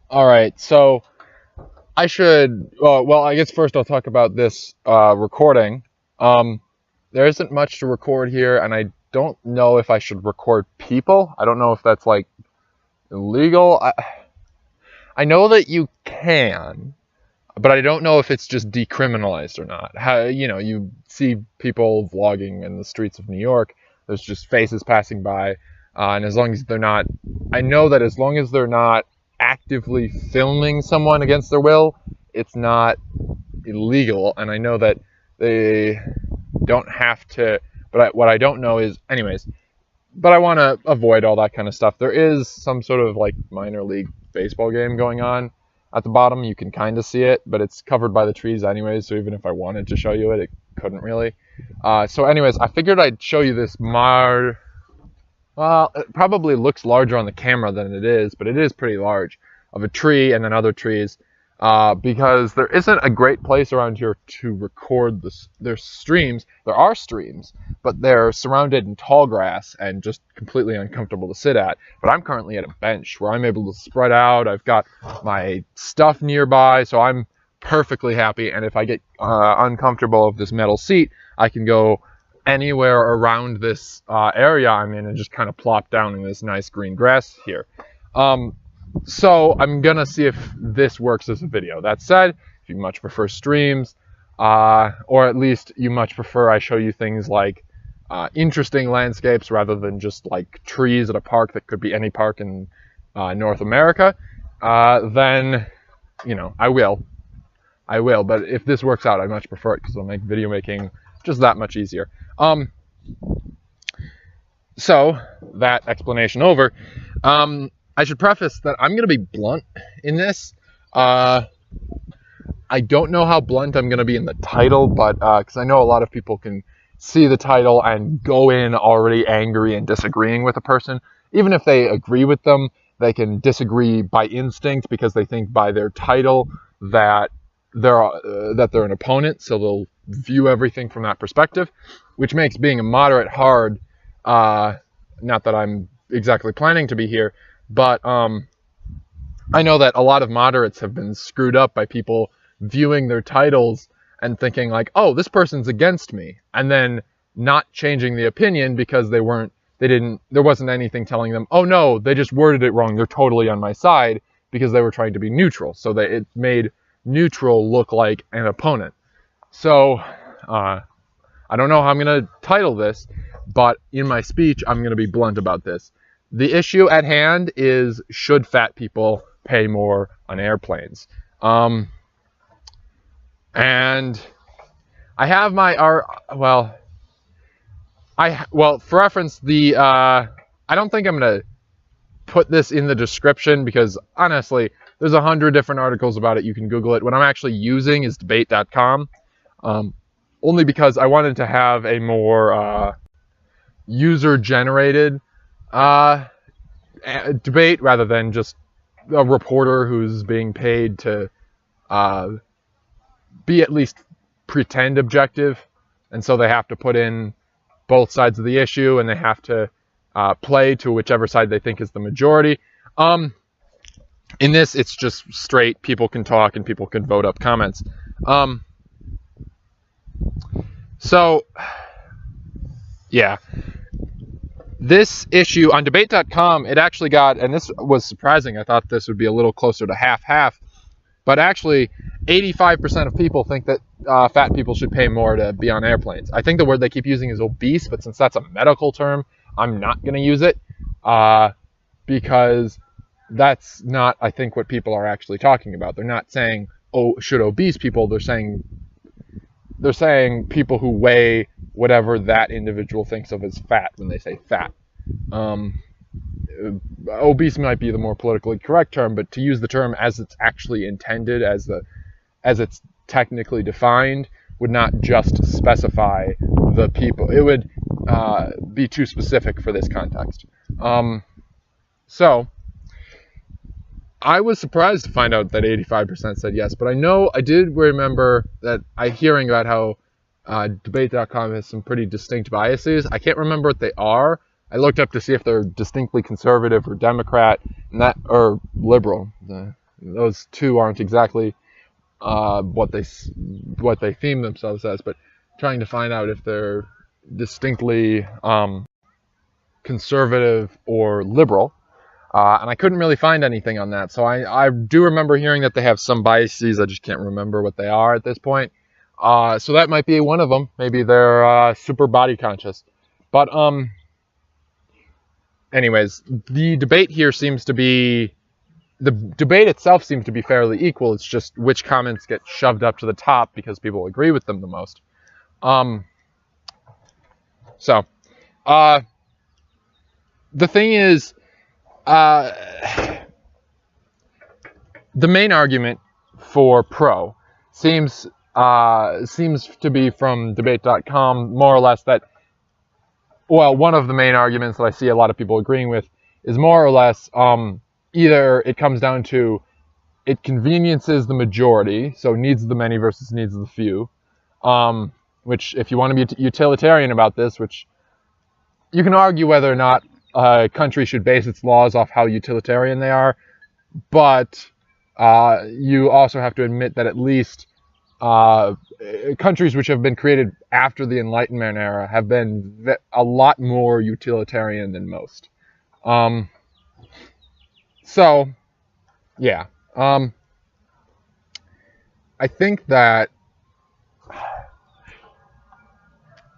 All right, so I should. Well, I guess first I'll talk about this recording. Um, there isn't much to record here, and I don't know if I should record people. I don't know if that's like illegal. I know that you can, but I don't know if it's just decriminalized or not. How, you see people vlogging in the streets of New York. There's just faces passing by, and as long as they're not, I know that as long as they're not actively filming someone against their will, it's not illegal. And I know that they don't have to. But what I don't know is, anyways. But I want to avoid all that kind of stuff. There is some sort of like minor league baseball game going on at the bottom. You can kind of see it, but it's covered by the trees anyways. So even if I wanted to show you it, it couldn't really. So anyways, I figured I'd show you this well, it probably looks larger on the camera than it is, but it is pretty large, of a tree and then other trees, because there isn't a great place around here to record their streams. There are streams, but they're surrounded in tall grass and just completely uncomfortable to sit at. But I'm currently at a bench where I'm able to spread out. I've got my stuff nearby, so I'm perfectly happy. And if I get uncomfortable with this metal seat, I can go anywhere around this area I'm in and just kind of plop down in this nice green grass here. So I'm gonna see if this works as a video. That said, if you much prefer streams, or at least you much prefer I show you things like interesting landscapes rather than just like trees at a park that could be any park in North America, then I will. But if this works out, I much prefer it because it'll make video making just that much easier. So that explanation over. I should preface that I'm going to be blunt in this. I don't know how blunt I'm going to be in the title, but because I know a lot of people can see the title and go in already angry and disagreeing with a person. Even if they agree with them, they can disagree by instinct because they think by their title that they're an opponent, so they'll view everything from that perspective, which makes being a moderate hard. Not that I'm exactly planning to be here, but I know that a lot of moderates have been screwed up by people viewing their titles and thinking like, oh, this person's against me, and then not changing the opinion because there wasn't anything telling them, oh no, they just worded it wrong, they're totally on my side, because they were trying to be neutral. So it made neutral look like an opponent. So I don't know how I'm going to title this, but in my speech, I'm going to be blunt about this. The issue at hand is, should fat people pay more on airplanes? And I have my for reference, I don't think I'm going to put this in the description because honestly, there's 100 different articles about it. You can Google it. What I'm actually using is debate.com, only because I wanted to have a more user-generated debate rather than just a reporter who's being paid to be at least pretend objective, and so they have to put in both sides of the issue and they have to play to whichever side they think is the majority. In this, it's just straight, people can talk and people can vote up comments. So, yeah. This issue on debate.com, it actually got, and this was surprising, I thought this would be a little closer to half-half, but actually 85% of people think that fat people should pay more to be on airplanes. I think the word they keep using is obese, but since that's a medical term, I'm not going to use it, because that's not, I think, what people are actually talking about. They're not saying, oh, should obese people, they're saying people who weigh whatever that individual thinks of as fat when they say fat. Obese might be the more politically correct term, but to use the term as it's actually intended, as it's technically defined, would not just specify the people. It would be too specific for this context. So I was surprised to find out that 85% said yes, but I did remember that hearing about how debate.com has some pretty distinct biases. I can't remember what they are. I looked up to see if they're distinctly conservative or Democrat, or liberal. those two aren't exactly what they theme themselves as, but trying to find out if they're distinctly conservative or liberal. And I couldn't really find anything on that. So I do remember hearing that they have some biases. I just can't remember what they are at this point. So that might be one of them. Maybe they're super body conscious. But anyways, the debate itself seems to be fairly equal. It's just which comments get shoved up to the top because people agree with them the most. The thing is, the main argument for pro seems to be from debate.com, more or less that, well, one of the main arguments that I see a lot of people agreeing with is more or less either it comes down to it conveniences the majority, so needs of the many versus needs of the few, which if you want to be utilitarian about this, which you can argue whether or not a country should base its laws off how utilitarian they are, but you also have to admit that at least countries which have been created after the Enlightenment era have been a lot more utilitarian than most. So, yeah. I think that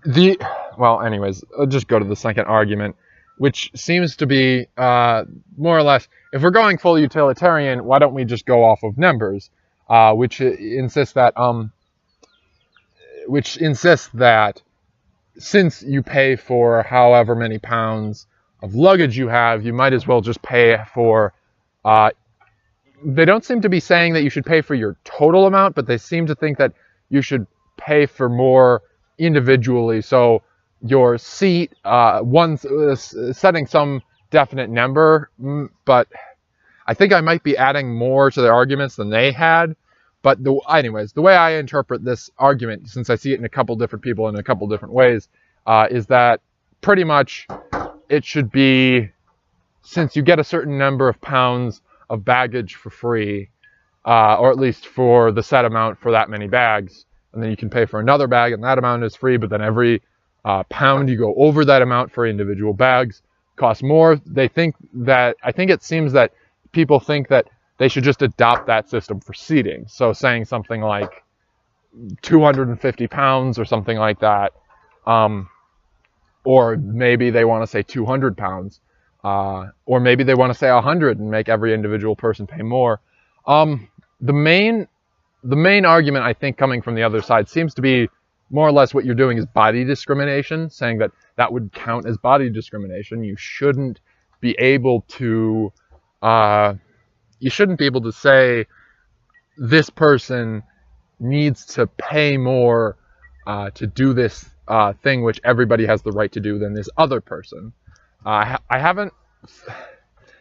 anyways, I'll just go to the second argument, which seems to be more or less, if we're going full utilitarian, why don't we just go off of numbers, which insists that since you pay for however many pounds of luggage you have, you might as well just pay for, they don't seem to be saying that you should pay for your total amount, but they seem to think that you should pay for more individually. So your seat, setting some definite number, but I think I might be adding more to their arguments than they had. But anyways, the way I interpret this argument, since I see it in a couple different people in a couple different ways, is that pretty much it should be, since you get a certain number of pounds of baggage for free, or at least for the set amount for that many bags, and then you can pay for another bag and that amount is free, but then every pound you go over that amount for individual bags costs more. I think it seems that people think that they should just adopt that system for seating. So saying something like 250 pounds or something like that, or maybe they want to say 200 pounds, or maybe they want to say 100 and make every individual person pay more. The main argument, I think, coming from the other side seems to be more or less what you're doing is body discrimination, saying that would count as body discrimination. You shouldn't be able to say this person needs to pay more to do this thing which everybody has the right to do than this other person.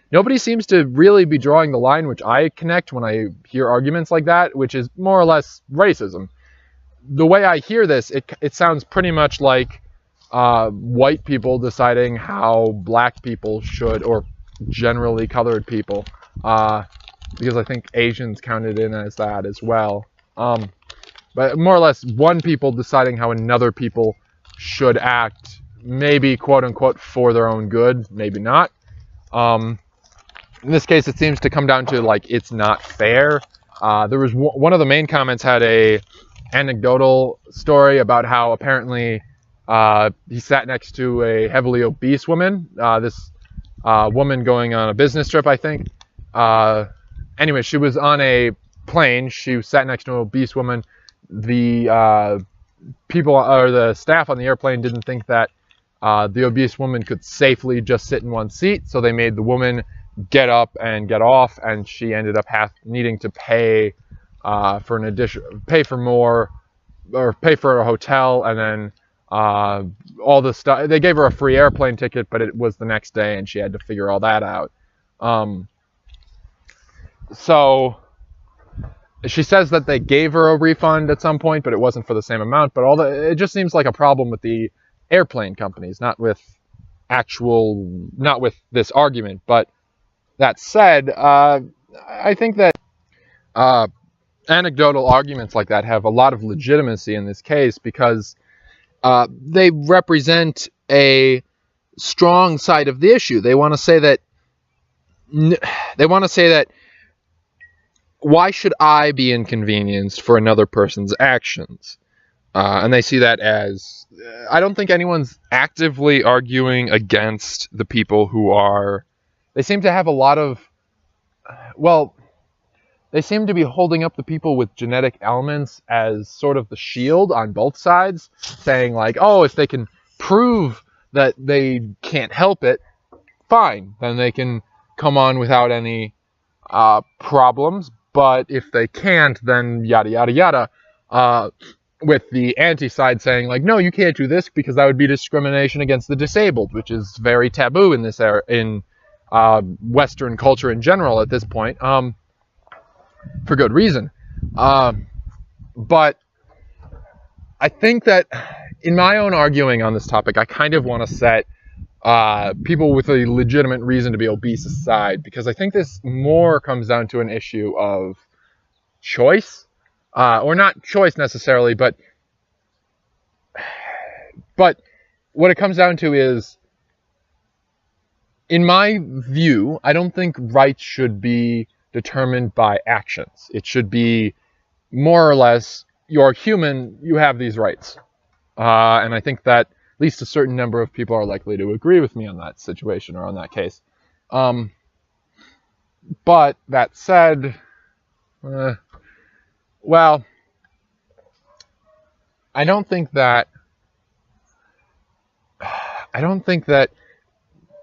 Nobody seems to really be drawing the line which I connect when I hear arguments like that, which is more or less racism. The way I hear this, it sounds pretty much like white people deciding how black people should, or generally colored people, because I think Asians counted in as that as well. But more or less one people deciding how another people should act, maybe quote unquote for their own good, maybe not. In this case, it seems to come down to like it's not fair. There was one of the main comments had a anecdotal story about how apparently he sat next to a heavily obese woman. This woman going on a business trip, I think. Anyway, she was on a plane. She sat next to an obese woman. The people or the staff on the airplane didn't think that the obese woman could safely just sit in one seat, so they made the woman get up and get off, and she ended up needing to pay for an addition, pay for more, or pay for a hotel, and then all the stuff. They gave her a free airplane ticket, but it was the next day, and she had to figure all that out. So she says that they gave her a refund at some point, but it wasn't for the same amount. But it just seems like a problem with the airplane companies, not with this argument. But that said, I think that Anecdotal arguments like that have a lot of legitimacy in this case because they represent a strong side of the issue. They want to say that why should I be inconvenienced for another person's actions? And they see that as, I don't think anyone's actively arguing against the people who are, they seem to have a lot of, well, they seem to be holding up the people with genetic elements as sort of the shield on both sides, saying like, oh, if they can prove that they can't help it, fine, then they can come on without any problems. But if they can't, then yada, yada, yada. With the anti-side saying, like, no, you can't do this because that would be discrimination against the disabled, which is very taboo in this era, in Western culture in general at this point, for good reason. But I think that in my own arguing on this topic, I kind of want to set people with a legitimate reason to be obese aside, because I think this more comes down to an issue of choice. Or not choice necessarily, but what it comes down to is, in my view, I don't think rights should be determined by actions. It should be more or less, you're human, you have these rights. And I think that at least a certain number of people are likely to agree with me on that situation or on that case. But that said, well, I don't think that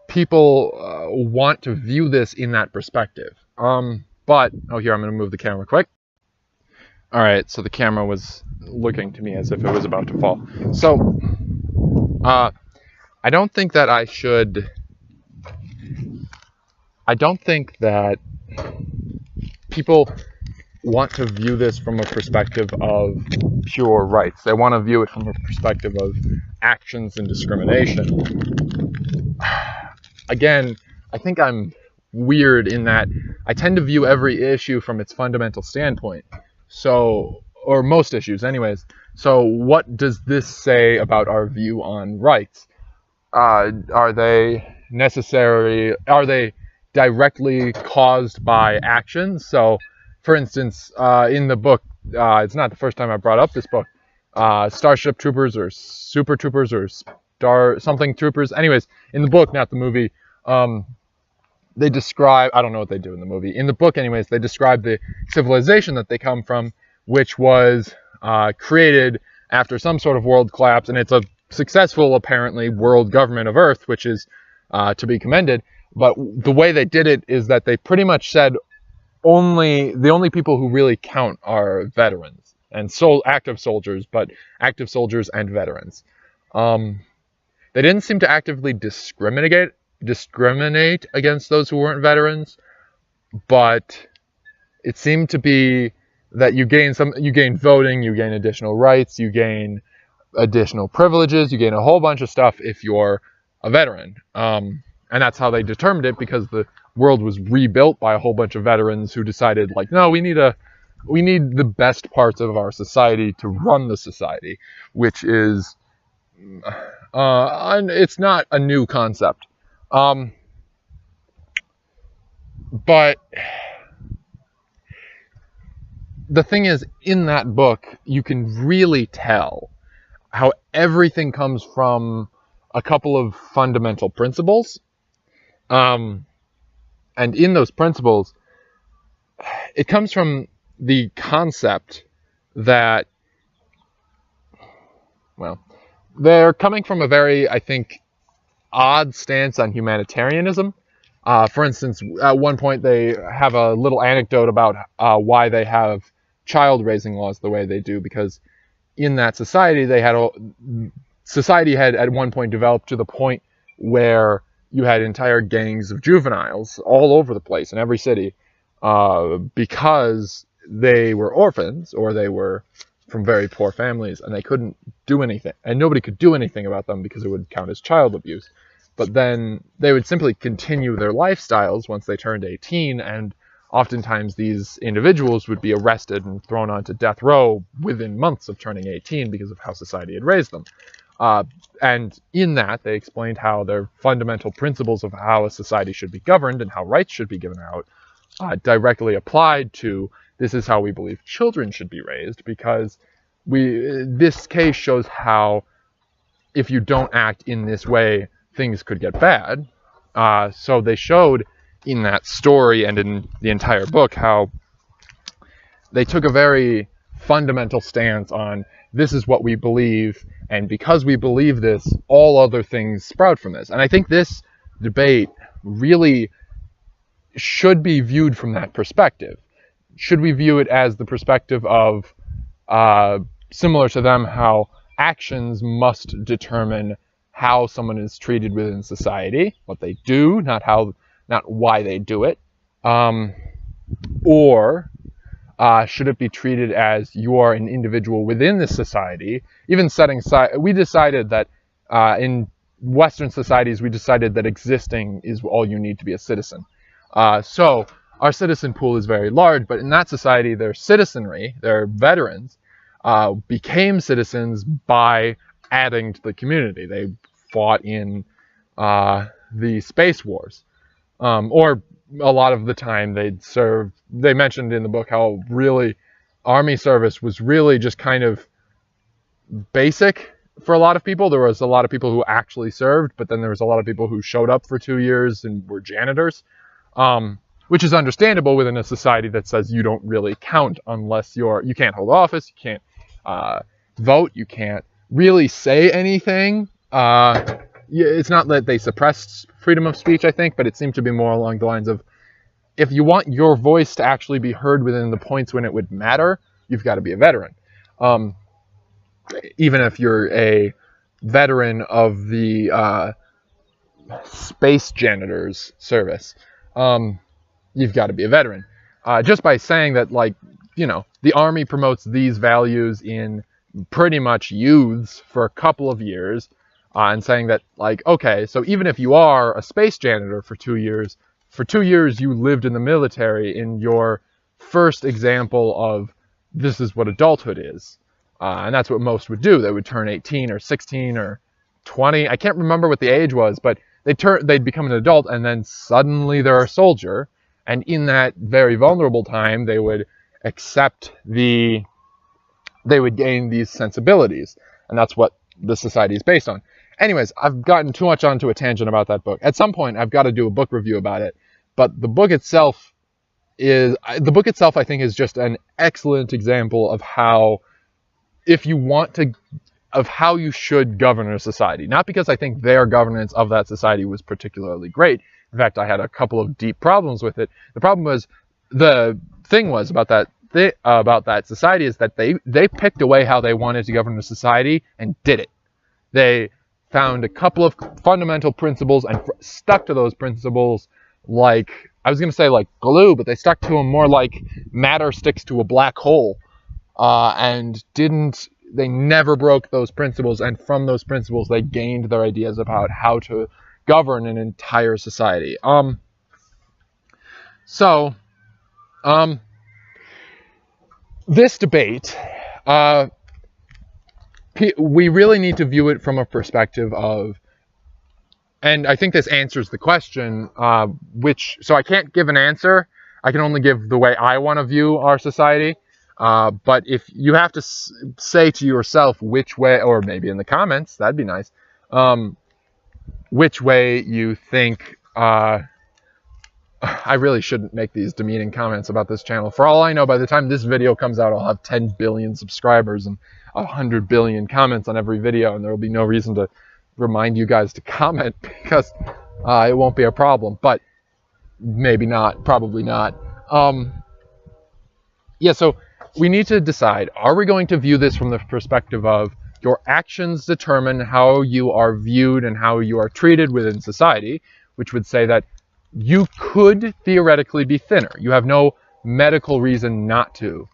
people want to view this in that perspective. But, oh, here, I'm going to move the camera quick. All right, so the camera was looking to me as if it was about to fall. So, I don't think that people want to view this from a perspective of pure rights. They want to view it from a perspective of actions and discrimination. Again, I think I'm weird in that I tend to view every issue from its fundamental standpoint. So, or most issues anyways. So what does this say about our view on rights? Are they directly caused by actions? So, for instance, in the book, it's not the first time I brought up this book, Starship Troopers or Super Troopers or Star something Troopers. Anyways, in the book, not the movie, they describe, I don't know what they do in the movie. In the book, anyways, they describe the civilization that they come from, which was created after some sort of world collapse, and it's a successful, apparently, world government of Earth, which is to be commended. But the way they did it is that they pretty much said, the only people who really count are veterans and active soldiers, but active soldiers and veterans. They didn't seem to actively discriminate against those who weren't veterans, but it seemed to be that you gain voting, you gain additional rights, you gain additional privileges, you gain a whole bunch of stuff if you're a veteran. And that's how they determined it, because the world was rebuilt by a whole bunch of veterans who decided, like, no, we need the best parts of our society to run the society, which is, it's not a new concept. But the thing is, in that book, you can really tell how everything comes from a couple of fundamental principles. And in those principles, it comes from the concept that, well, they're coming from a very, I think, odd stance on humanitarianism. For instance, at one point they have a little anecdote about why they have child raising laws the way they do, because in that society society had at one point developed to the point where you had entire gangs of juveniles all over the place in every city, because they were orphans or they were from very poor families, and they couldn't do anything, and nobody could do anything about them because it would count as child abuse. But then they would simply continue their lifestyles once they turned 18, and oftentimes these individuals would be arrested and thrown onto death row within months of turning 18 because of how society had raised them. And in that, they explained how their fundamental principles of how a society should be governed and how rights should be given out directly applied to this is how we believe children should be raised, because this case shows how if you don't act in this way, things could get bad. So they showed in that story and in the entire book how they took a very fundamental stance on this is what we believe, and because we believe this, all other things sprout from this. And I think this debate really should be viewed from that perspective. Should we view it as the perspective of, similar to them, how actions must determine how someone is treated within society, what they do, not why they do it, or should it be treated as you are an individual within this society? Even setting aside, we decided that in Western societies, we decided that existing is all you need to be a citizen. So our citizen pool is very large, but in that society, their citizenry, their veterans, became citizens by adding to the community. They fought in the space wars, or a lot of the time they'd serve. They mentioned in the book how really army service was really just kind of basic for a lot of people. There was a lot of people who actually served, but then there was a lot of people who showed up for 2 years and were janitors, which is understandable within a society that says you don't really count unless you can't hold office, you can't vote, you can't really say anything. It's not that they suppressed freedom of speech, I think, but it seemed to be more along the lines of, if you want your voice to actually be heard within the points when it would matter, you've got to be a veteran. Even if you're a veteran of the space janitors service, you've got to be a veteran. Just by saying that, like, the Army promotes these values in pretty much youths for a couple of years, and saying that, like, okay, so even if you are a space janitor for 2 years, for 2 years you lived in the military in your first example of this is what adulthood is. And that's what most would do. They would turn 18 or 16 or 20. I can't remember what the age was, but they'd become an adult, and then suddenly they're a soldier. And in that very vulnerable time, they would they would gain these sensibilities. And that's what the society is based on. Anyways, I've gotten too much onto a tangent about that book. At some point, I've got to do a book review about it. But the book itself, I think, is just an excellent example of how, of how you should govern a society. Not because I think their governance of that society was particularly great. In fact, I had a couple of deep problems with it. The thing was about that society is that they picked away how they wanted to govern the society and did it. They found a couple of fundamental principles and stuck to those principles like, I was going to say like glue, but they stuck to them more like matter sticks to a black hole, and they never broke those principles, and from those principles they gained their ideas about how to govern an entire society. This debate, we really need to view it from a perspective of, and I think this answers the question, so I can't give an answer. I can only give the way I want to view our society. But if you have to say to yourself which way, or maybe in the comments, that'd be nice, which way you think, I really shouldn't make these demeaning comments about this channel. For all I know, by the time this video comes out, I'll have 10 billion subscribers and 100 billion comments on every video, and there will be no reason to remind you guys to comment because it won't be a problem. But maybe not, probably not. Yeah, so we need to decide, are we going to view this from the perspective of your actions determine how you are viewed and how you are treated within society, which would say that you could theoretically be thinner. You have no medical reason not to.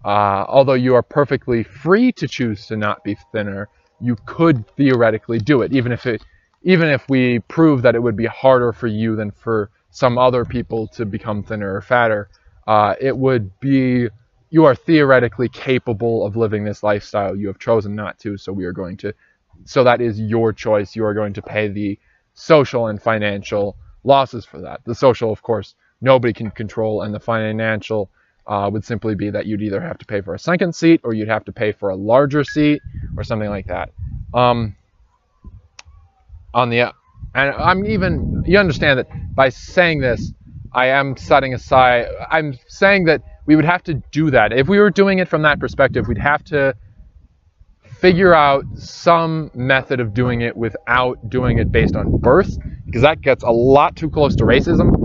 Although you are perfectly free to choose to not be thinner, you could theoretically do it, even if we prove that it would be harder for you than for some other people to become thinner or fatter. it would be, you are theoretically capable of living this lifestyle. You have chosen not to, so so that is your choice. You are going to pay the social and financial losses for that. The social, of course, nobody can control, and the financial would simply be that you'd either have to pay for a second seat, or you'd have to pay for a larger seat, or something like that. You understand that by saying this, I am setting aside, I'm saying that we would have to do that. If we were doing it from that perspective, we'd have to figure out some method of doing it without doing it based on birth, because that gets a lot too close to racism.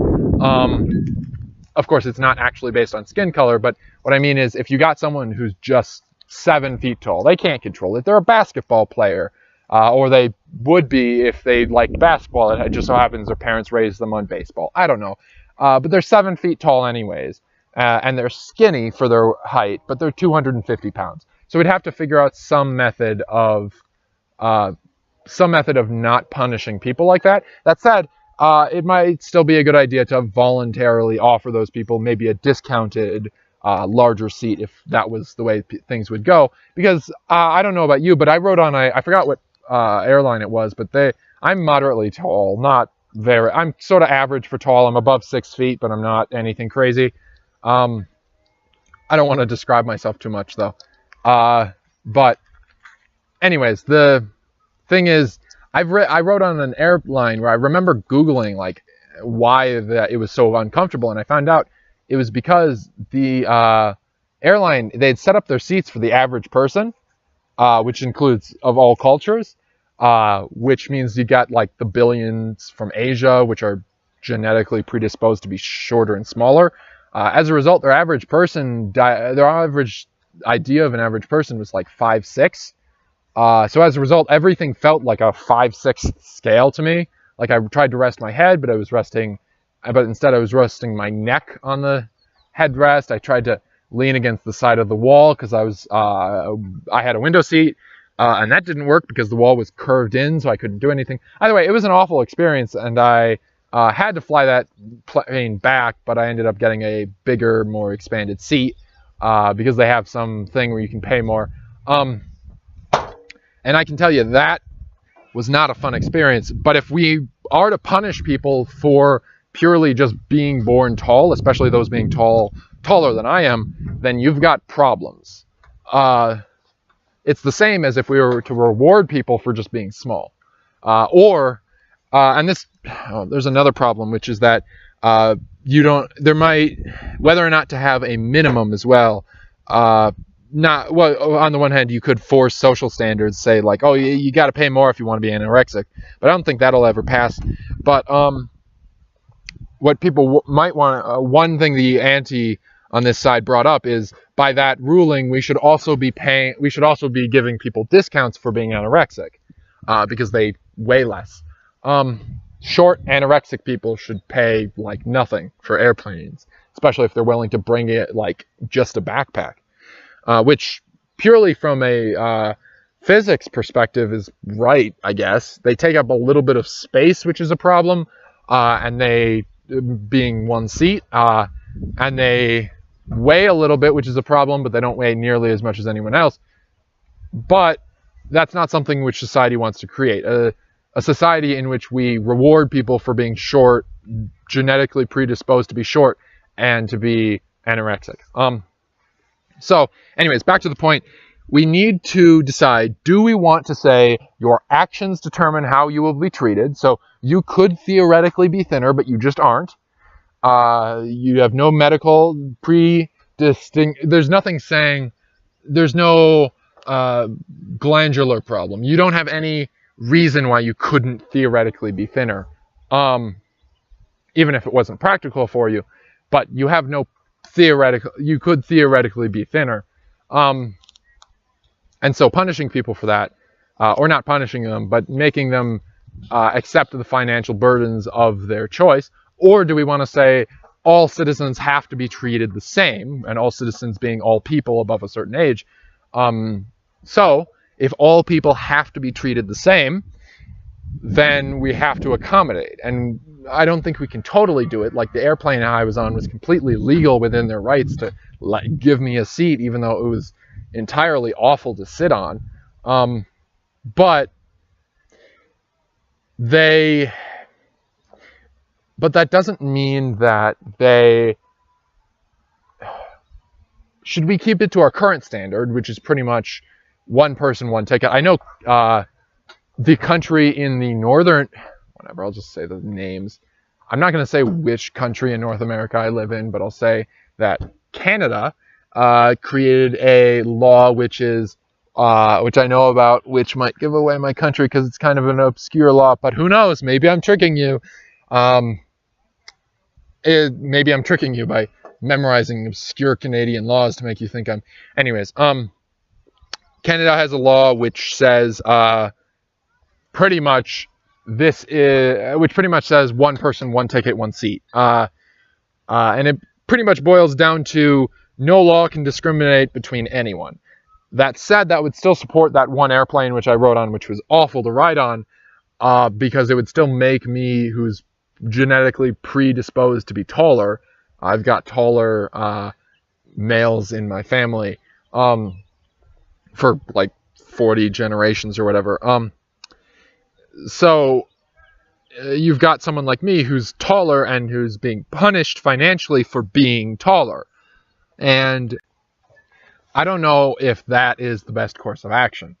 Of course, it's not actually based on skin color, but what I mean is if you got someone who's just 7 feet tall, they can't control it. They're a basketball player, or they would be if they liked basketball. It just so happens their parents raised them on baseball. I don't know. But they're 7 feet tall anyways, and they're skinny for their height, but they're 250 pounds. So we'd have to figure out some method of not punishing people like that. That said, it might still be a good idea to voluntarily offer those people maybe a discounted larger seat if that was the way things would go. Because I don't know about you, but I rode on I forgot what airline it was, but I'm moderately tall, not very. I'm sort of average for tall. I'm above 6 feet, but I'm not anything crazy. I don't want to describe myself too much though. But anyways, the thing is, I rode on an airline where I remember Googling like why it was so uncomfortable, and I found out it was because the airline, they'd set up their seats for the average person, which includes of all cultures, which means you got like the billions from Asia, which are genetically predisposed to be shorter and smaller. As a result, their average idea of an average person was like 5'6". So as a result, everything felt like a 5/6 scale to me. Like I tried to rest my head, but instead I was resting my neck on the headrest. I tried to lean against the side of the wall because I had a window seat, and that didn't work because the wall was curved in, so I couldn't do anything. Either way, it was an awful experience, and I had to fly that plane back, but I ended up getting a bigger, more expanded seat because they have some thing where you can pay more. And I can tell you that was not a fun experience. But if we are to punish people for purely just being born tall, especially those being taller than I am, then you've got problems. It's the same as if we were to reward people for just being small. There's another problem, which is that whether or not to have a minimum as well. On the one hand, you could force social standards, say like, oh, you got to pay more if you want to be anorexic, but I don't think that'll ever pass. But what people might want, one thing the anti on this side brought up is by that ruling, we should also be giving people discounts for being anorexic because they weigh less. Short anorexic people should pay like nothing for airplanes, especially if they're willing to bring it like just a backpack. Which purely from a physics perspective is right, I guess. They take up a little bit of space, which is a problem, and they being one seat, and they weigh a little bit, which is a problem, but they don't weigh nearly as much as anyone else. But that's not something which society wants to create. A society in which we reward people for being short, genetically predisposed to be short, and to be anorexic. So, anyways, back to the point. We need to decide, do we want to say your actions determine how you will be treated? So you could theoretically be thinner, but you just aren't. You have no medical there's nothing saying, there's no glandular problem. You don't have any reason why you couldn't theoretically be thinner, even if it wasn't practical for you. But you have no you could theoretically be thinner. And so punishing people for that, or not punishing them, but making them accept the financial burdens of their choice. Or do we want to say all citizens have to be treated the same, and all citizens being all people above a certain age? So if all people have to be treated the same, then we have to accommodate. And I don't think we can totally do it. Like the airplane I was on was completely legal within their rights to give me a seat, even though it was entirely awful to sit on. But that doesn't mean that they... Should we keep it to our current standard, which is pretty much one person, one ticket? I know the country in the northern... Whatever, I'll just say the names. I'm not going to say which country in North America I live in, but I'll say that Canada created a law which is... which I know about, which might give away my country because it's kind of an obscure law, but who knows? Maybe I'm tricking you. Maybe I'm tricking you by memorizing obscure Canadian laws to make you think I'm... Anyways, Canada has a law which says pretty much says one person, one ticket, one seat. And it pretty much boils down to no law can discriminate between anyone. That said, that would still support that one airplane which I rode on, which was awful to ride on, because it would still make me, who's genetically predisposed to be taller. I've got taller males in my family for like 40 generations or whatever. So you've got someone like me who's taller and who's being punished financially for being taller. And I don't know if that is the best course of action.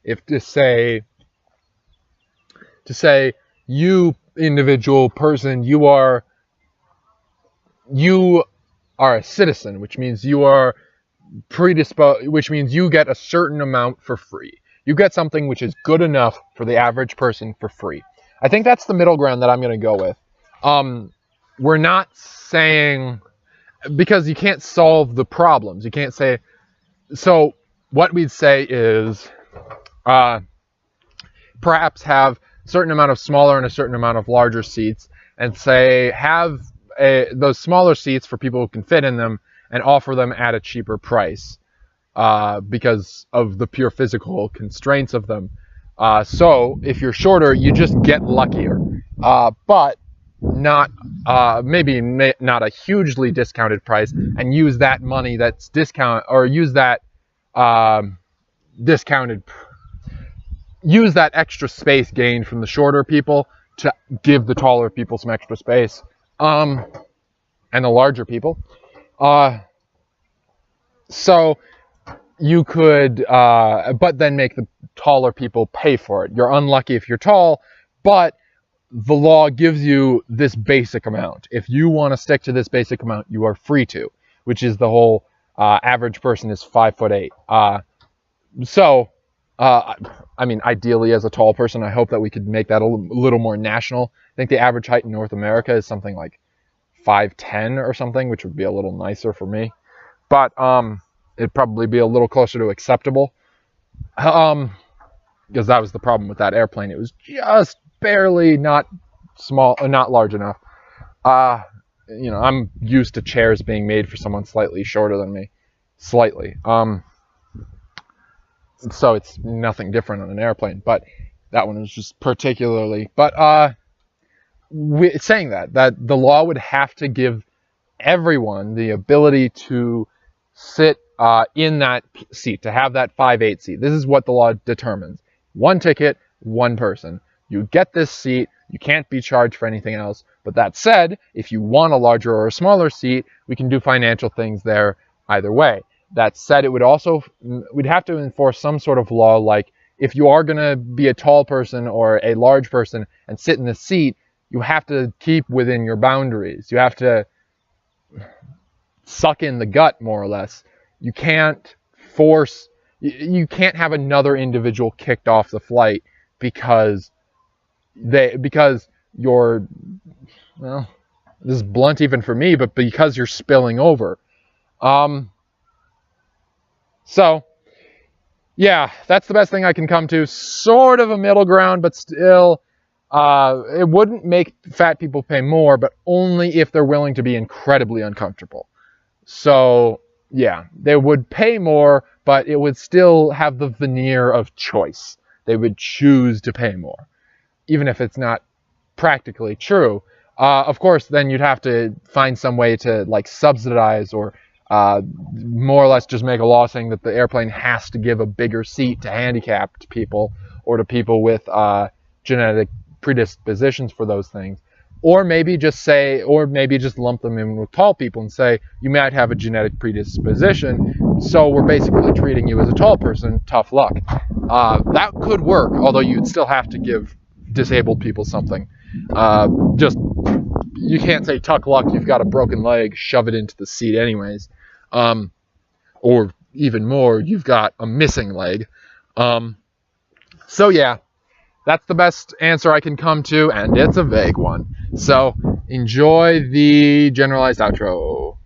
If to say, you individual person, you are a citizen, which means you are predisposed, which means you get a certain amount for free. You get something which is good enough for the average person for free. I think that's the middle ground that I'm going to go with. We're not saying, because you can't solve the problems. You can't say, so what we'd say is perhaps have a certain amount of smaller and a certain amount of larger seats, and say have those smaller seats for people who can fit in them and offer them at a cheaper price because of the pure physical constraints of them. So if you're shorter, you just get luckier, but not maybe not a hugely discounted price, and use that money that's discount, or use that use that extra space gained from the shorter people to give the taller people some extra space, and the larger people. So you could, but then make the taller people pay for it. You're unlucky if you're tall, but the law gives you this basic amount. If you want to stick to this basic amount, you are free to, which is the whole average person is 5'8". I mean, ideally as a tall person, I hope that we could make that a little more national. I think the average height in North America is something like 5'10" or something, which would be a little nicer for me. But it'd probably be a little closer to acceptable. Because that was the problem with that airplane. It was just barely not small, not large enough. You know, I'm used to chairs being made for someone slightly shorter than me. Slightly. So it's nothing different on an airplane, but that one was just particularly. But saying that the law would have to give everyone the ability to sit in that seat, to have that 5'8" seat. This is what the law determines. One ticket, one person. You get this seat, you can't be charged for anything else. But that said, if you want a larger or a smaller seat, we can do financial things there either way. That said, we'd have to enforce some sort of law, like if you are going to be a tall person or a large person and sit in the seat, you have to keep within your boundaries. You have to suck in the gut, more or less. You can't you can't have another individual kicked off the flight because you're, well, this is blunt even for me, but because you're spilling over. So, yeah, that's the best thing I can come to. Sort of a middle ground, but still, it wouldn't make fat people pay more, but only if they're willing to be incredibly uncomfortable. So, yeah, they would pay more, but it would still have the veneer of choice. They would choose to pay more. even if it's not practically true. Of course, then you'd have to find some way to like subsidize or more or less just make a law saying that the airplane has to give a bigger seat to handicapped people or to people with genetic predispositions for those things. Or maybe just lump them in with tall people and say, you might have a genetic predisposition, so we're basically treating you as a tall person, tough luck. That could work, although you'd still have to give disabled people something. You can't say tough luck, you've got a broken leg, shove it into the seat anyways. Or even more, you've got a missing leg. So yeah, that's the best answer I can come to, and it's a vague one. So enjoy the generalized outro.